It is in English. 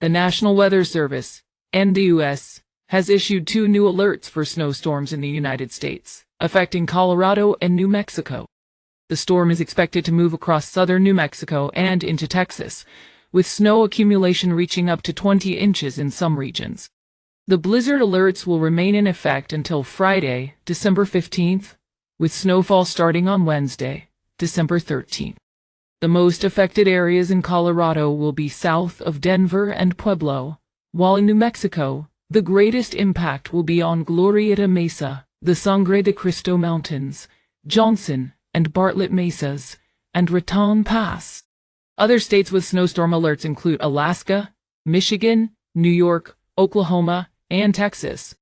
The National Weather Service, NWS, has issued 2 new alerts for snowstorms in the United States, affecting Colorado and New Mexico. The storm is expected to move across southern New Mexico and into Texas, with snow accumulation reaching up to 20 inches in some regions. The blizzard alerts will remain in effect until Friday, December 15th, with snowfall starting on Wednesday, December 13th. The most affected areas in Colorado will be south of Denver and Pueblo, while in New Mexico, the greatest impact will be on Glorieta Mesa, the Sangre de Cristo Mountains, Johnson and Bartlett Mesas, and Raton Pass. Other states with snowstorm alerts include Alaska, Michigan, New York, Oklahoma, and Texas.